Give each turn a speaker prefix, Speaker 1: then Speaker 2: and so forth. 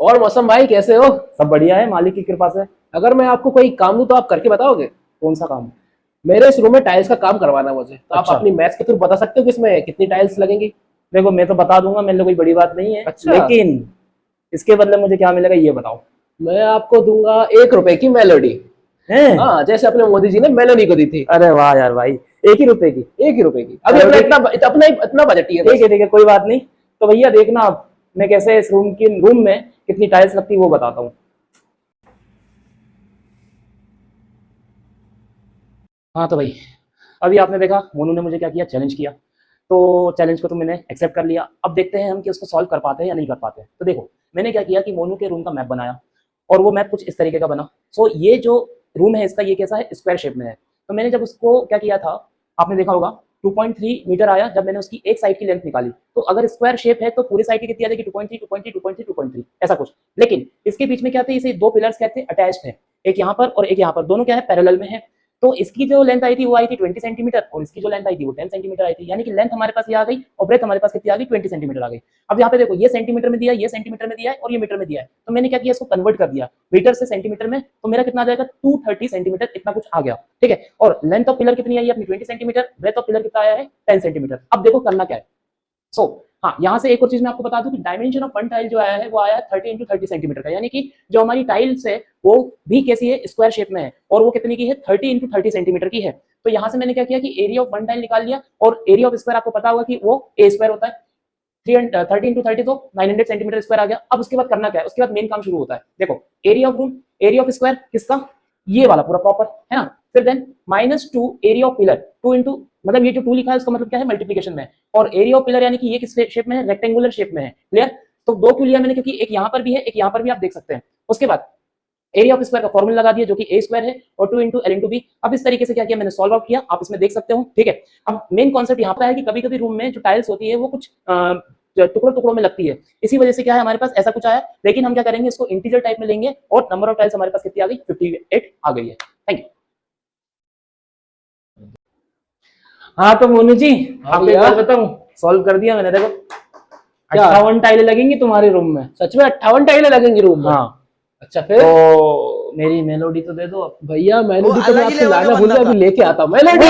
Speaker 1: और मौसम भाई कैसे हो?
Speaker 2: सब बढ़िया है मालिक की कृपा से।
Speaker 1: अगर मैं आपको कोई काम दूं तो आप करके बताओगे?
Speaker 2: कौन सा काम?
Speaker 1: मेरे इस रूम में टाइल्स का काम करवाना है मुझे, तो आप
Speaker 2: अच्छा,
Speaker 1: अपनी मैथ्स के थ्रू बता सकते हो कि इसमें कितनी टाइल्स लगेंगी?
Speaker 2: देखो मैं तो बता दूंगा, मेरे लिए कोई बड़ी बात नहीं है।
Speaker 1: अच्छा।
Speaker 2: लेकिन इसके बदले मुझे क्या मिलेगा ये बताओ।
Speaker 1: मैं आपको दूंगा 1 रुपए की मेलोडी।
Speaker 2: हैं?
Speaker 1: हाँ, जैसे अपने मोदी जी ने मेलोडी को दी थी।
Speaker 2: अरे वाह यार भाई, 1 ही रुपए की?
Speaker 1: 1 ही रुपए की। अभी
Speaker 2: चलो
Speaker 1: अपना
Speaker 2: ठीक।
Speaker 1: इतना बजट ही है बस।
Speaker 2: ठीक है कोई बात नहीं। तो भैया देखना अब मैं कैसे इस रूम में कितनी टाइल्स लगती है वो बताता हूँ। हाँ तो भाई, अभी आपने देखा मोनू ने मुझे क्या किया, चैलेंज किया। तो चैलेंज को तो मैंने एक्सेप्ट कर लिया। अब देखते हैं हम कि उसको सॉल्व कर पाते हैं या नहीं कर पाते। तो देखो, मैंने क्या किया कि मोनू के रूम का मैप बनाया, और वो मैप कुछ इस तरीके का बना। सो ये जो रूम है इसका, ये कैसा है, स्क्वायर शेप में है। तो मैंने जब उसको क्या किया था, आपने देखा होगा 2.3 मीटर आया जब मैंने उसकी एक साइड की लेंथ निकाली। तो अगर स्क्वायर शेप है तो पूरी साइड की कितनी आ जाएगी, 2.3 2.3 2.3 2.3 ऐसा कुछ। लेकिन इसके बीच में क्या थे, इसे दो पिलर्स कहते हैं अटैच्ड है, एक यहाँ पर और एक यहाँ पर, दोनों क्या है, पैरेलल में है। तो इसकी जो लेंथ आई थी वो आई थी 20 सेंटीमीटर, और इसकी जो लेंथ आई थी वो 10 सेंटीमीटर आई थी। यानी कि लेंथ हमारे पास ये आ गई और ब्रेथ हमारे पास कितनी आ गई, 20 सेंटीमीटर आ गई। अब यहाँ पे देखो, ये सेंटीमीटर में दिया है, ये सेंटीमीटर में दिया है, और ये मीटर में दिया है। तो मैंने क्या किया, इसको कन्वर्ट कर दिया मीटर से सेंटीमीटर में। तो मेरा कितना आ जाएगा, 230 सेंटीमीटर, इतना कुछ आ गया। ठीक है। और लेंथ ऑफ पिलर कितनी आई है अपनी, 20 सेंटीमीटर। ब्रेथ ऑफ पिलर कितना आया है, 10 सेंटीमीटर। अब देखो करना क्या है। सो हाँ, यहाँ से एक और चीज मैं आपको बता दूं कि डायमेंशन ऑफ वन टाइल जो आया है वो आया है 30 इंटू 30 सेंटीमीटर का। यानी कि जो हमारी टाइल्स है वो भी कैसी है, स्क्वायर शेप में है, और वो कितनी की है, 30 इंटू 30 सेंटीमीटर की है। तो यहाँ से मैंने क्या किया कि एरिया ऑफ वन टाइल निकाल लिया, और एरिया ऑफ स्क्वायर आपको पता होगा कि वो ए स्क्वायर होता है। 30 इंटू 30 तो 900 सेंटीमीटर स्क्वायर आ गया। अब उसके बाद करना क्या है, उसके बाद मेन काम शुरू होता है। देखो, area of room, area of square किसका, ये वाला पूरा प्रॉपर है ना। फिर then -2 area of pillar, 2 into, मतलब ये जो 2 लिखा है उसका मतलब क्या है, मल्टीप्लीकेशन में है। और एरिया ऑफ पिलर यानी कि ये किस शेप में है, रेक्टेंगुलर शेप में है। क्लियर? तो दो क्यों लिया मैंने, क्योंकि एक यहाँ पर भी है, एक यहाँ पर भी, आप देख सकते हैं। उसके बाद एरिया ऑफ स्क्वायर का फॉर्मूला लगा दिया जो कि ए स्क्वायर है, और 2 इंटू एल इंटू बी। अब इस तरीके से क्या किया मैंने, सॉल्व आउट किया, आप इसमें देख सकते हो। ठीक है। अब मेन कॉन्सेप्ट यहाँ पर है कि कभी कभी रूम में जो टाइल्स होती है वो कुछ टुकड़ों टुकड़ों में लगती है। इसी वजह से क्या है, हमारे पास ऐसा कुछ आया। लेकिन हम क्या करेंगे, इसको इंटीजर टाइप में लेंगे, और नंबर ऑफ टाइल्स हमारे पास कितनी आ गई, 58 आ गई है। Thank you. हाँ तो मोनू जी,
Speaker 1: हाँ
Speaker 2: आप एक
Speaker 1: भैया।
Speaker 2: बात बताऊं, सॉल्व कर दिया मैंने। देखो,
Speaker 1: क्या?
Speaker 2: 58 टाइलें लगेंगी तुम्हारे रूम में।
Speaker 1: सच में 58 टाइलें लगेंगी रूम में?
Speaker 2: हाँ।
Speaker 1: अच्छा, फिर?
Speaker 2: तो मेरी मेलोडी तो दे दो अब।
Speaker 1: भैया
Speaker 3: वो
Speaker 1: मेलोडी तो मैं
Speaker 3: अलग ही
Speaker 1: आपसे
Speaker 3: लेवल का
Speaker 1: लाना भूल
Speaker 3: बंदा
Speaker 1: गया, अभी
Speaker 3: था।
Speaker 1: लेके आता हूँ मेलोडी।